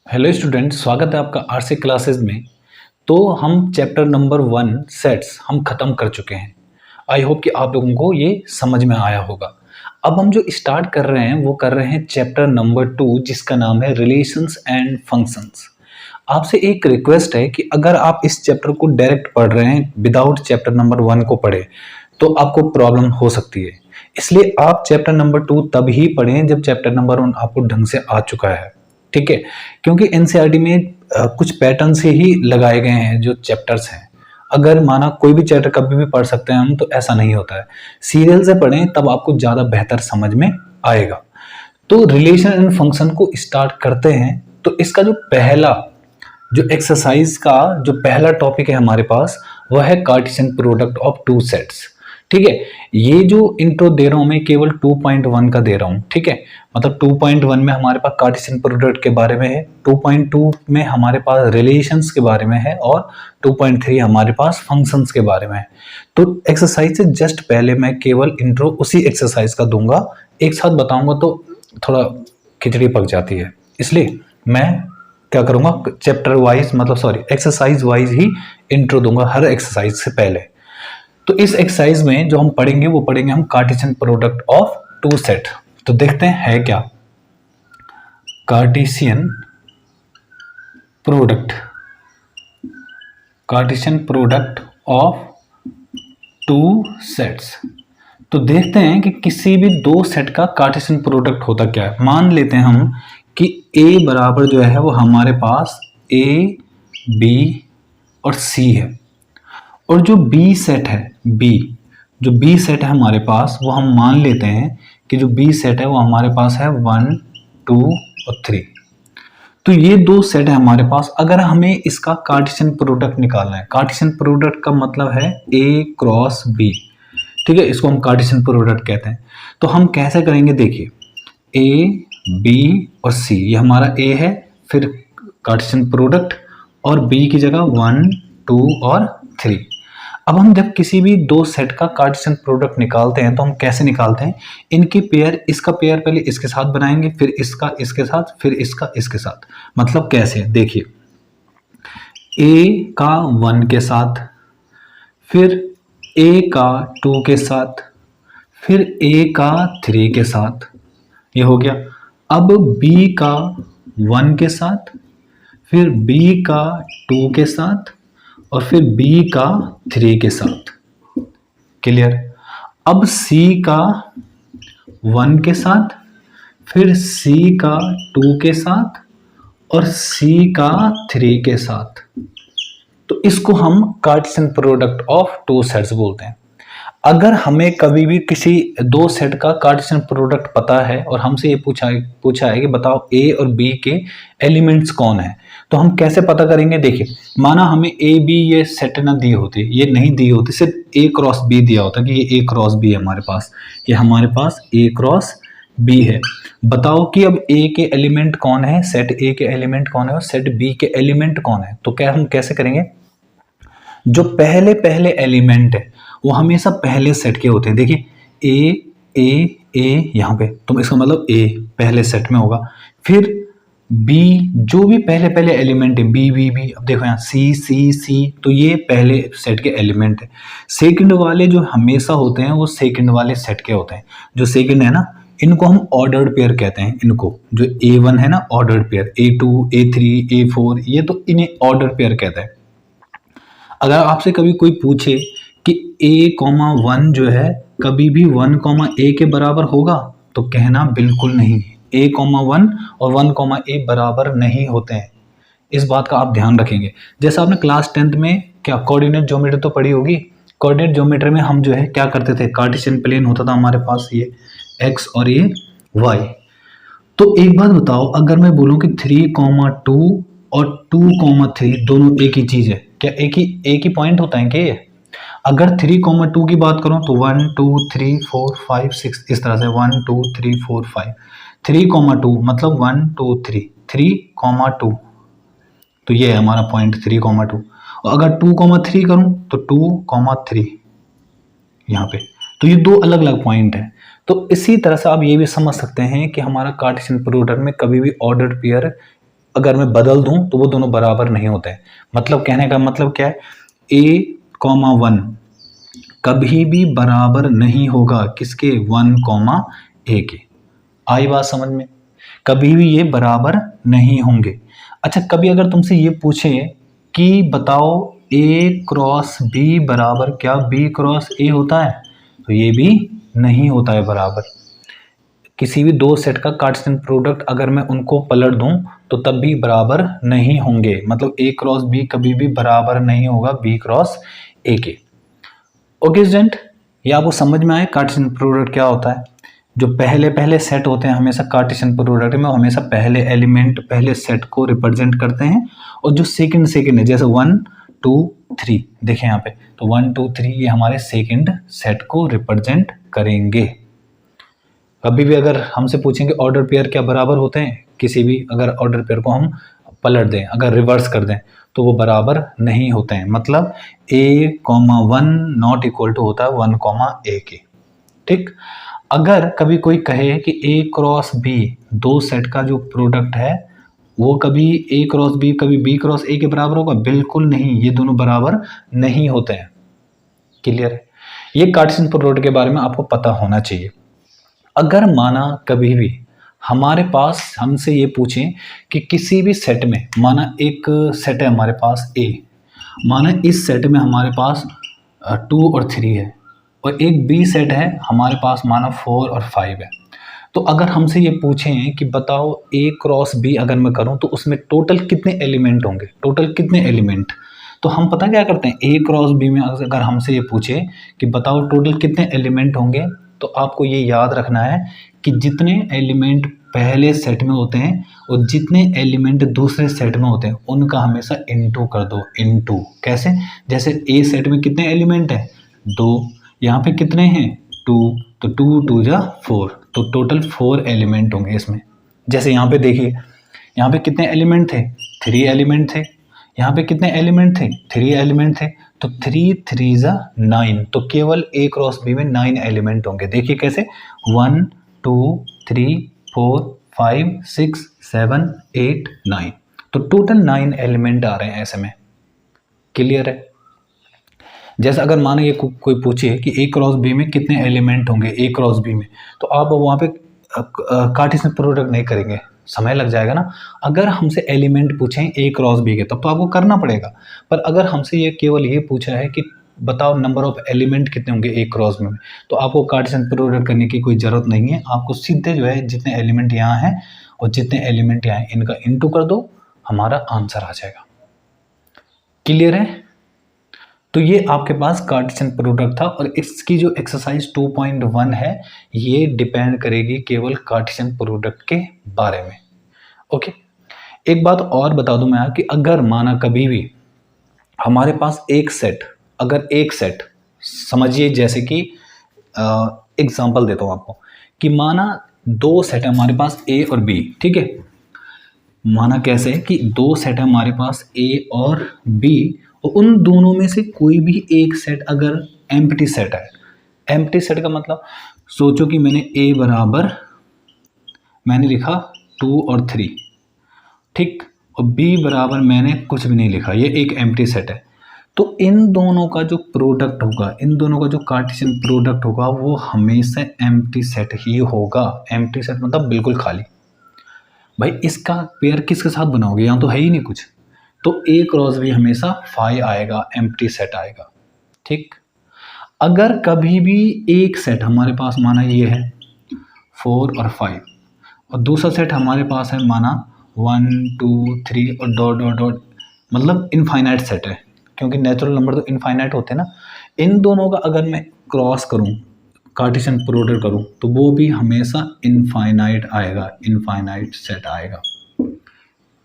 Hello student, स्वागत है आपका आरसी क्लासेस में। तो हम चैप्टर नंबर 1 सेट्स हम ख़त्म कर चुके हैं। आई होप कि आप लोगों को ये समझ में आया होगा। अब हम जो स्टार्ट कर रहे हैं वो कर रहे हैं चैप्टर नंबर 2, जिसका नाम है रिलेशंस एंड फंक्शंस। आपसे एक रिक्वेस्ट है कि अगर आप इस चैप्टर को डायरेक्ट पढ़ रहे हैं विदाउट चैप्टर नंबर 1 को पढ़े तो आपको प्रॉब्लम हो सकती है। इसलिए आप चैप्टर नंबर 2 तब ही पढ़ें जब चैप्टर नंबर 1 आपको ढंग से आ चुका है, ठीक है। क्योंकि एनसीईआरटी में कुछ पैटर्न से ही लगाए गए हैं जो चैप्टर्स हैं। अगर माना कोई भी चैप्टर कभी भी पढ़ सकते हैं हम, तो ऐसा नहीं होता है। सीरियल से पढ़ें तब आपको ज़्यादा बेहतर समझ में आएगा। तो रिलेशन एंड फंक्शन को स्टार्ट करते हैं। तो इसका जो पहला जो एक्सरसाइज का जो पहला टॉपिक है हमारे पास, वह है Cartesian product of two sets. ठीक है, ये जो इंट्रो दे रहा हूं मैं केवल 2.1 का दे रहा हूं, ठीक है। मतलब 2.1 में हमारे पास कार्टेशियन प्रोडक्ट के बारे में है, 2.2 में हमारे पास रिलेशंस के बारे में है और 2.3 हमारे पास फंक्शंस के बारे में है। तो एक्सरसाइज से जस्ट पहले मैं केवल इंट्रो उसी एक्सरसाइज का दूंगा, एक साथ बताऊंगा तो थोड़ा खिचड़ी पक जाती है। इसलिए मैं क्या करूंगा, चैप्टर वाइज मतलब एक्सरसाइज वाइज ही इंट्रो दूंगा हर एक्सरसाइज से पहले। तो इस एक्सरसाइज में जो हम पढ़ेंगे वो पढ़ेंगे हम Cartesian product of two set. तो देखते हैं है क्या Cartesian product of two sets. तो देखते हैं कि किसी भी दो सेट का कार्टेशियन प्रोडक्ट होता क्या है। मान लेते हैं हम कि A बराबर जो है वो हमारे पास A, B और C है, और जो B सेट है जो B सेट है हमारे पास, वो हम मान लेते हैं कि जो B सेट है वो हमारे पास है 1, 2 और 3। तो ये दो सेट है हमारे पास। अगर हमें इसका कार्टेशियन प्रोडक्ट निकालना है, कार्टेशियन प्रोडक्ट का मतलब है A क्रॉस B, ठीक है, इसको हम कार्टेशियन प्रोडक्ट कहते हैं। तो हम कैसे करेंगे, देखिए A, B और C, ये हमारा A है, फिर कार्टेशियन प्रोडक्ट और B की जगह 1, 2 और 3। अब हम जब किसी भी दो सेट का कार्टेशियन प्रोडक्ट निकालते हैं तो हम कैसे निकालते हैं, इनकी पेयर, इसका पेयर पहले इसके साथ बनाएंगे, फिर इसका इसके साथ, फिर इसका इसके साथ। मतलब कैसे, देखिए A का 1 के साथ, फिर A का 2 के साथ, फिर A का 3 के साथ, ये हो गया। अब B का 1 के साथ, फिर B का 2 के साथ और फिर B का 3 के साथ। क्लियर। अब C का 1 के साथ, फिर C का 2 के साथ और C का 3 के साथ। तो इसको हम Cartesian product of two sets बोलते हैं। अगर हमें कभी भी किसी दो सेट का कार्टेशियन प्रोडक्ट पता है और हमसे ये पूछा है कि बताओ A और B के एलिमेंट्स कौन है, तो हम कैसे पता करेंगे। देखिए, माना हमें A B ये सेट ना दी होती, ये नहीं दी होती, सिर्फ A क्रॉस B दिया होता कि ये A क्रॉस B है हमारे पास, ये हमारे पास A क्रॉस B है। बताओ कि अब A के एलिमेंट कौन है, सेट A के एलिमेंट कौन है और सेट B के एलिमेंट कौन है। तो क्या हम कैसे करेंगे, जो पहले पहले एलिमेंट है वो हमेशा पहले सेट के होते हैं। देखिए A यहाँ पे, तो इसका मतलब A पहले सेट में होगा। फिर B, जो भी पहले पहले एलिमेंट है B, अब देखो यहाँ C, तो ये पहले सेट के एलिमेंट है। सेकंड वाले जो हमेशा होते हैं वो सेकंड वाले सेट के होते हैं। जो सेकंड है ना, इनको हम ऑर्डर्ड पेयर कहते हैं। इनको जो A1 है ना, ordered pair, A2, A3, A4, ये तो इन्हें ऑर्डर पेयर कहते हैं। अगर आपसे कभी कोई पूछे कि A,1 जो है कभी भी 1,A के बराबर होगा, तो कहना बिल्कुल नहीं। A,1 और 1,A बराबर नहीं होते हैं। इस बात का आप ध्यान रखेंगे। जैसा आपने क्लास 10th में क्या कोऑर्डिनेट ज्योमेट्री तो पढ़ी होगी। कोऑर्डिनेट ज्योमेट्री में हम जो है क्या करते थे, कार्टेशियन प्लेन होता था हमारे पास, ये x और ये y। तो एक बात बताओ, अगर मैं बोलूं कि 3,2 और 2,3 दोनों एक ही चीज है, क्या एक ही पॉइंट होता है क्या ये? अगर 3,2 की बात करूं तो 1, 2, 3, 4, 5, 6, इस तरह से 1, 2, 3, 4, 5। 3,2 मतलब 1, 2, 3, 3,2, तो ये है हमारा पॉइंट 3,2। और अगर 2,3 करूं तो 2,3 यहाँ पे। तो ये दो अलग अलग पॉइंट है। तो इसी तरह से आप ये भी समझ सकते हैं कि हमारा कार्टेशियन प्रोडक्ट में कभी भी ऑर्डर्ड पेयर अगर मैं बदल दूं तो वो दोनों बराबर नहीं होते हैं। मतलब कहने का मतलब क्या है, a,1 कभी भी बराबर नहीं होगा किसके, 1,a के। आई बात समझ में? कभी भी ये बराबर नहीं होंगे। अच्छा, कभी अगर तुमसे ये पूछे कि बताओ a क्रॉस b बराबर क्या b क्रॉस a होता है, तो ये भी नहीं होता है बराबर। किसी भी दो सेट का कार्टेशियन प्रोडक्ट अगर मैं उनको पलट दूं तो तब भी बराबर नहीं होंगे। मतलब a क्रॉस b कभी भी बराबर नहीं होगा b क्रॉस a के। ओके स्टूडेंट, ये आपको समझ में आए कार्टेशियन प्रोडक्ट क्या होता है। जो पहले पहले सेट होते हैं हमेशा कार्टेशियन प्रोडक्ट में हमेशा पहले एलिमेंट पहले सेट को रिप्रेजेंट करते हैं, और जो सेकंड सेकंड है जैसे 1 2 3 देखें यहाँ पे, तो 1 2 3 ये हमारे सेकंड सेट को रिप्रेजेंट करेंगे। कभी भी अगर हमसे पूछेंगे ऑर्डर पेयर क्या बराबर होते हैं, किसी भी अगर ऑर्डर पेयर को हम पलट दें, अगर रिवर्स कर दें तो वो बराबर नहीं होते हैं। मतलब a,1 नॉट इक्वल टू होता है 1,a के। ठीक, अगर कभी कोई कहे कि a क्रॉस b दो सेट का जो प्रोडक्ट है वो कभी a क्रॉस b कभी b क्रॉस a के बराबर होगा, बिल्कुल नहीं, ये दोनों बराबर नहीं होते हैं। क्लियर है? ये कार्टेशियन प्रोडक्ट के बारे में आपको पता होना चाहिए। अगर माना कभी भी हमारे पास हमसे ये पूछें कि किसी भी सेट में, माना एक सेट है हमारे पास A, माना इस सेट में हमारे पास 2 और 3 है, और एक B सेट है हमारे पास माना 4 और 5 है। तो अगर हमसे ये पूछें कि बताओ A क्रॉस B अगर मैं करूं तो उसमें टोटल कितने एलिमेंट होंगे, टोटल कितने एलिमेंट, तो हम पता क्या करते हैं, A क्रॉस B में अगर हमसे ये पूछे कि बताओ टोटल कितने एलिमेंट होंगे, तो आपको ये याद रखना है कि जितने एलिमेंट पहले सेट में होते हैं और जितने एलिमेंट दूसरे सेट में होते हैं उनका हमेशा इनटू कर दो। इनटू कैसे, जैसे ए सेट में कितने एलिमेंट हैं, 2, यहाँ पे कितने हैं 2, तो 2 2 जा 4, तो टोटल 4 एलिमेंट होंगे इसमें। जैसे यहाँ पे देखिए, यहाँ पे कितने एलिमेंट थे, 3 एलिमेंट थे, यहाँ पे कितने एलिमेंट थे, 3 एलिमेंट थे, तो 3 3 जा 9, तो केवल A क्रॉस B में 9 एलिमेंट होंगे। देखिए कैसे, 1 2 3 4 5 6 7 8 9, तो टोटल 9 एलिमेंट आ रहे हैं ऐसे में। क्लियर है? जैसे अगर माने ये कोई पूछे कि A क्रॉस B में कितने एलिमेंट होंगे A क्रॉस B में, तो आप वहाँ पे कार्टेशियन प्रोडक्ट नहीं करेंगे, समय लग जाएगा ना। अगर हमसे एलिमेंट पूछें A क्रॉस B के तब तो आपको करना पड़ेगा, पर अगर हमसे ये केवल ये पूछा है कि बताओ नंबर ऑफ एलिमेंट कितने होंगे A क्रॉस B में, तो आपको कार्टेशियन प्रोडक्ट करने की कोई ज़रूरत नहीं है। आपको सीधे जो है जितने एलिमेंट यहाँ हैं और जितने एलिमेंट यहाँ हैं इनका इंटू कर दो, हमारा आंसर आ जाएगा। क्लियर है? तो ये आपके पास कार्टेशियन प्रोडक्ट था, और इसकी जो एक्सरसाइज 2.1 है ये डिपेंड करेगी केवल कार्टेशियन प्रोडक्ट के बारे में। ओके, एक बात और बता दूं मैं कि अगर माना कभी भी हमारे पास एक सेट, अगर एक सेट समझिए, जैसे कि एग्जांपल देता हूं आपको कि माना दो सेट है हमारे पास A और B, ठीक है। माना कैसे कि दो सेट है हमारे पास A और B, और उन दोनों में से कोई भी एक सेट अगर एम्प्टी सेट है, एम्प्टी सेट का मतलब सोचो कि मैंने A बराबर मैंने लिखा 2 और 3, ठीक, और B बराबर मैंने कुछ भी नहीं लिखा, ये एक एम्प्टी सेट है। तो इन दोनों का जो प्रोडक्ट होगा, इन दोनों का जो कार्टेशियन प्रोडक्ट होगा वो हमेशा एम्प्टी सेट ही होगा। एम्प्टी सेट मतलब बिल्कुल खाली। भाई इसका पेयर किसके साथ बनाओगे, यहाँ तो है ही नहीं कुछ, तो A क्रॉस B हमेशा 5 आएगा, एम्प्टी सेट आएगा। ठीक, अगर कभी भी एक सेट हमारे पास माना ये है 4 और 5, और दूसरा सेट हमारे पास है माना 1 2 3 और डॉट डॉट डॉट, मतलब इनफाइनाइट सेट है, क्योंकि नेचुरल नंबर तो इनफाइनाइट होते हैं ना। इन दोनों का अगर मैं क्रॉस करूं, कार्टेशियन प्रोडक्ट करूं, तो वो भी हमेशा इनफाइनाइट आएगा, इनफाइनाइट सेट आएगा।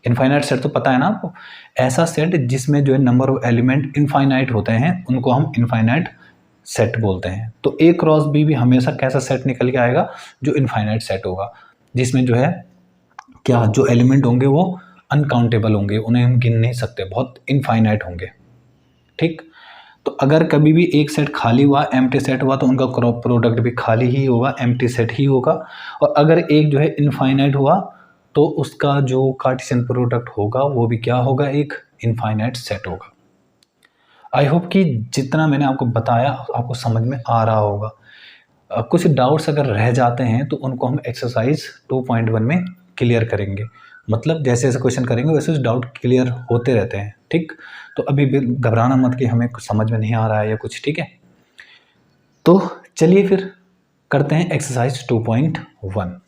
इनफाइनाइट सेट तो पता है ना आपको, ऐसा सेट जिसमें जो है नंबर ऑफ एलिमेंट इनफाइनाइट होते हैं उनको हम इनफाइनाइट सेट बोलते हैं। तो A क्रॉस B भी हमेशा कैसा सेट निकल के आएगा, जो इनफाइनाइट सेट होगा, जिसमें जो है क्या जो एलिमेंट होंगे वो अनकाउंटेबल होंगे, उन्हें हम गिन नहीं सकते, बहुत इनफाइनाइट होंगे। ठीक, तो अगर कभी भी एक सेट खाली हुआ, एम्प्टी सेट हुआ, तो उनका प्रोडक्ट भी खाली ही होगा, एम्प्टी सेट ही होगा। और अगर एक जो है इनफाइनाइट हुआ तो उसका जो कार्टेशियन प्रोडक्ट होगा वो भी क्या होगा, एक इनफाइनाइट सेट होगा। आई होप कि जितना मैंने आपको बताया आपको समझ में आ रहा होगा। कुछ डाउट्स अगर रह जाते हैं तो उनको हम एक्सरसाइज 2.1 में क्लियर करेंगे। मतलब जैसे जैसे क्वेश्चन करेंगे वैसे वैसे डाउट क्लियर होते रहते हैं, ठीक। तो अभी भी घबराना मत कि हमें कुछ समझ में नहीं आ रहा है या कुछ, ठीक है। तो चलिए फिर करते हैं एक्सरसाइज 2.1।